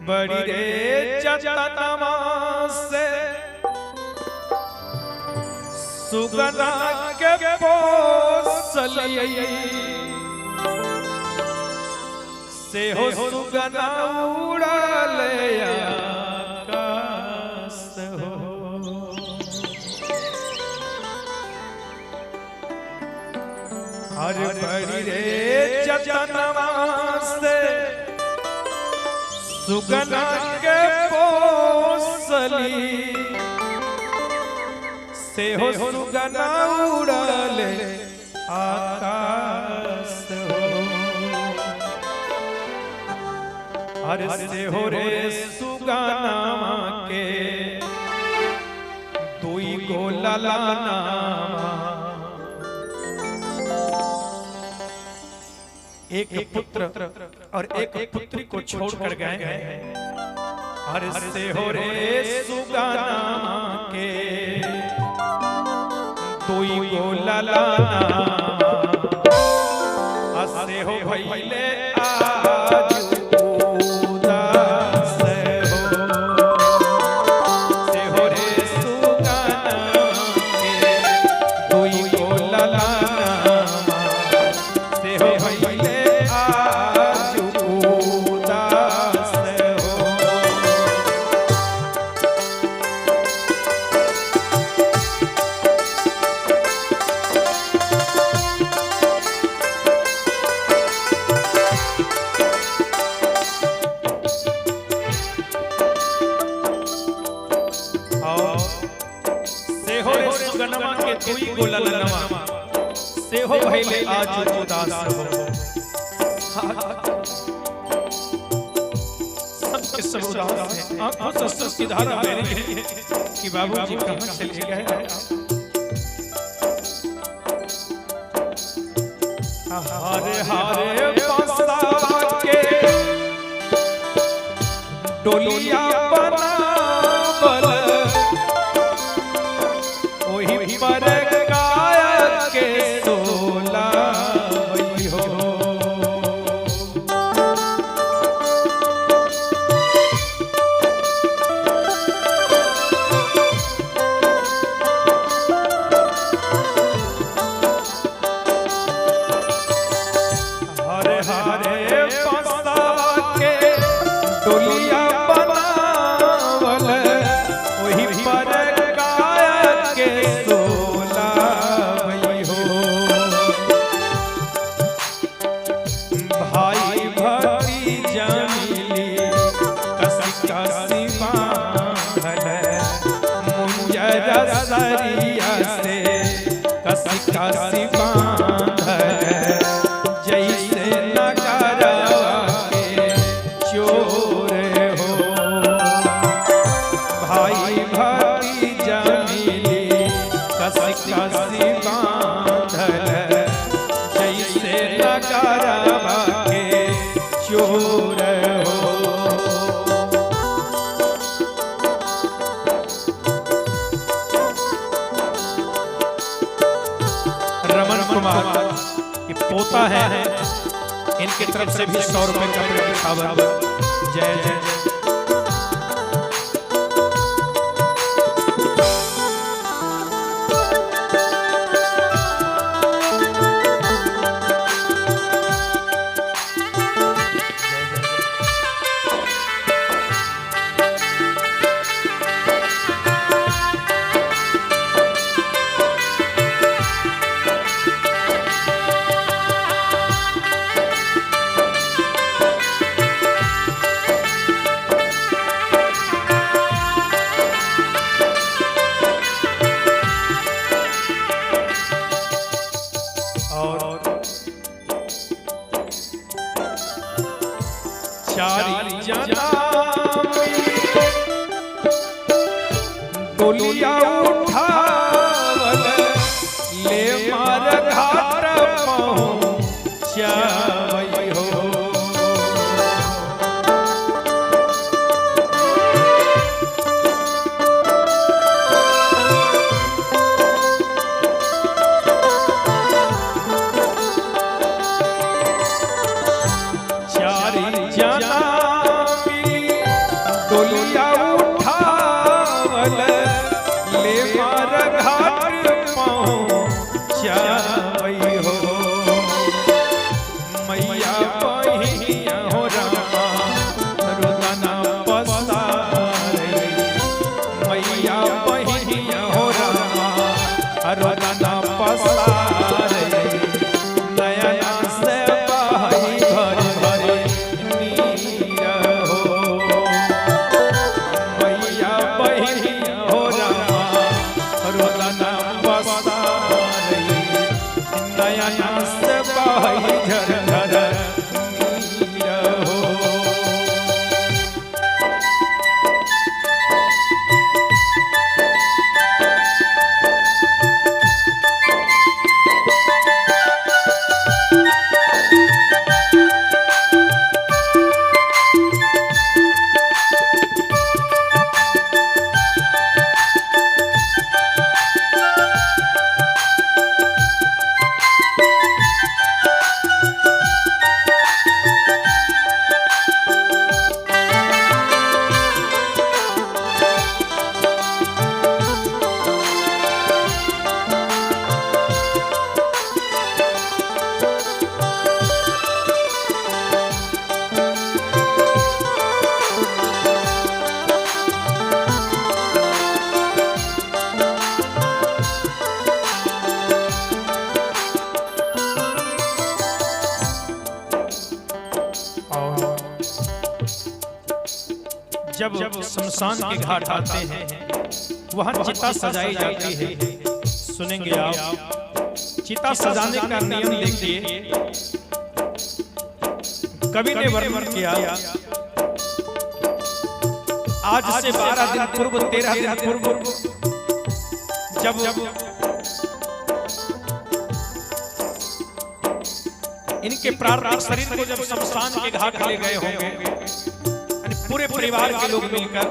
बड़ी रे जतनमा से सुगना के पोसलिए से हो सुगना उड़ले आकाश हो। हर बड़ी रे जतनमा से सुगना के पोसली से हो सुगना उड़ले आकाश हो। अरे से हो रे सुगना के दुई गो ललाना एक पुत्र और एक पुत्री को छोड़कर गए हैं। अरे से हो रे सुगना के दुई गो ललाना से हो भइले आज उदास हो। से हो रे सुगना के दुई गो ललाना से हो भइले सुगनमा के दुई गो ललनवा से हो भइले आज उदास हो। सबके सब उदास हैं, आंखों से अश्रु की धारा बह रही है कि बाबूजी कहां चले गए। हारे हारे बसा के डोलिया बनावल ओही पर गायक के सोला हो। हरे हरे बसा के डोलिया बनावल ओही पर गायक के सरिया से कसी कसी बांधल जैसे नगरवा के चोर हो। भाई भतीजा मिली कसी कसी बांधल जैसे नगरवा के चोर हो। रमन कुमार ये पोता है, इनके तरफ से भी 100 रुपए का प्रतिभावन। जय जय चारी जना डोलिया उठावल ले मार घाट पहुँचावई हो। चारी जना मिली जब शमशान के घाट आते हैं वहां चिता सजाई जाती है। सुनेंगे आप, चिता सजाने का नियम देखिए। कवि ने वर्णन किया, आज से 12 दिन पूर्व 13 दिन पूर्व जब इनके प्रार्थना शरीर को जब शमशान के घाट ले गए होंगे, पूरे परिवार के लोग मिलकर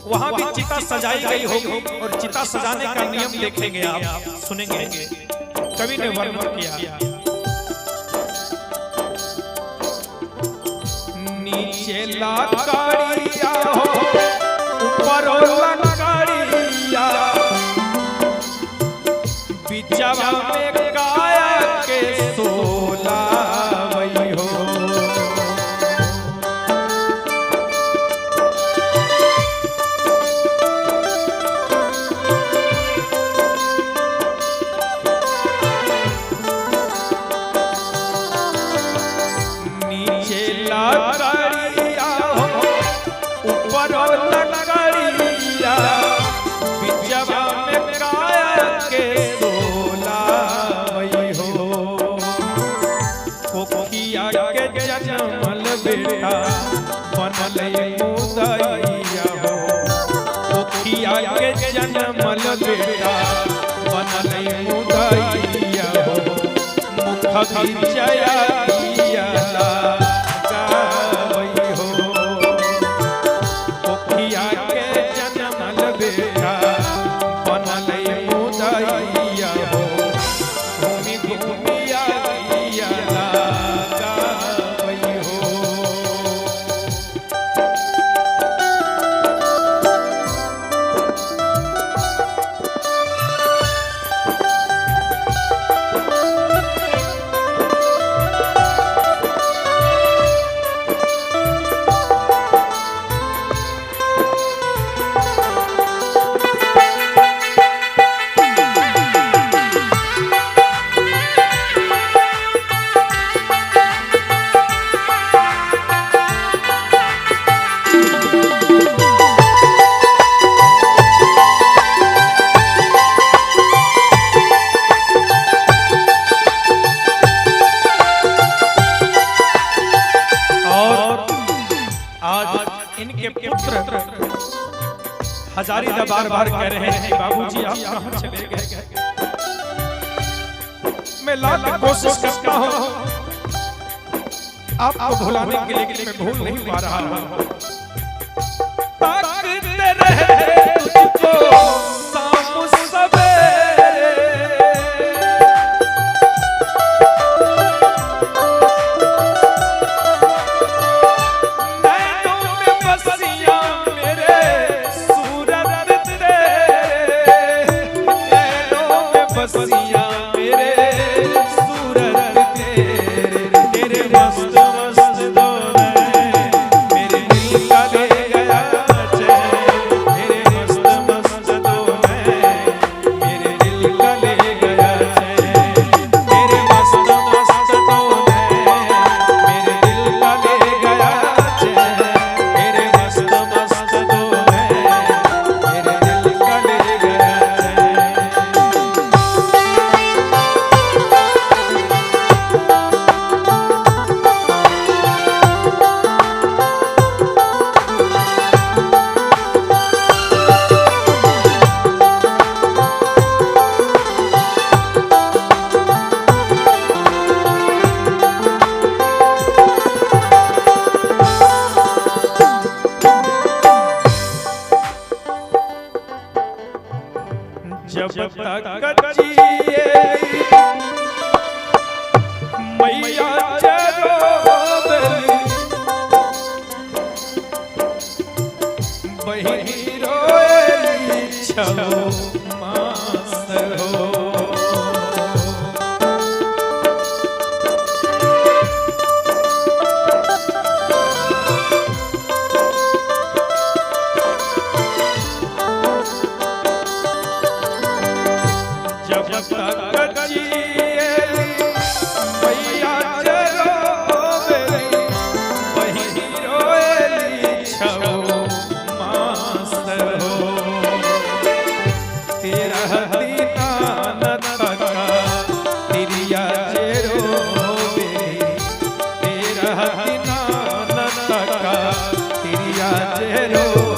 वहां भी चिता सजाई गई होगी और चिता सजाने का नियम देखेंगे आप, सुनेंगे। कवि ने वर्णन किया, नीचे लाकड़िया हो ऊपर लकड़िया, बिचवा में काया के सोला वही हो। नीचे लकड़िया हो ऊपर लकड़िया, बिचवा में काया के सोला वही हो। कोखिया के जन्मल बेटा बनल मुदैया हो, कोखिया के जन्मल बेटा बनल मुदैया हो। मुख विजया दिया लगावई हो, कोखिया के जन्मल बेटा बनल मुदैया हो। भूमि भूमिया दिया लगावई हो। इनके पुत्र हजारीदा बार-बार कह रहे हैं, बाबूजी आप कहां चले गए? मैं लाख कोशिश करता हूं आपको भुलाने के लिए, लेकिन मैं भूल नहीं पा रहा हूं। ताकते रहे तुझको शाम सवेरे, बसिया मेरे सूरत तेरे, तेरे मस्त मस्त दौरे मेरे दिल का ले गया चैन। तेरे मस्त मस्त दौरे मेरे दिल का ले गया चैन। तेरे मस्त मस्त दौरे मेरे दिल का ले गया चैन। तेरे मस्त मस्त दौरे मेरे दिल का ले गया चैन। जब तक जिए मैया चरोबली, बहिनी रोएली छो मास हो। जब तक जिए मैया चरोबली, बहिनी रोएली छो बजे रो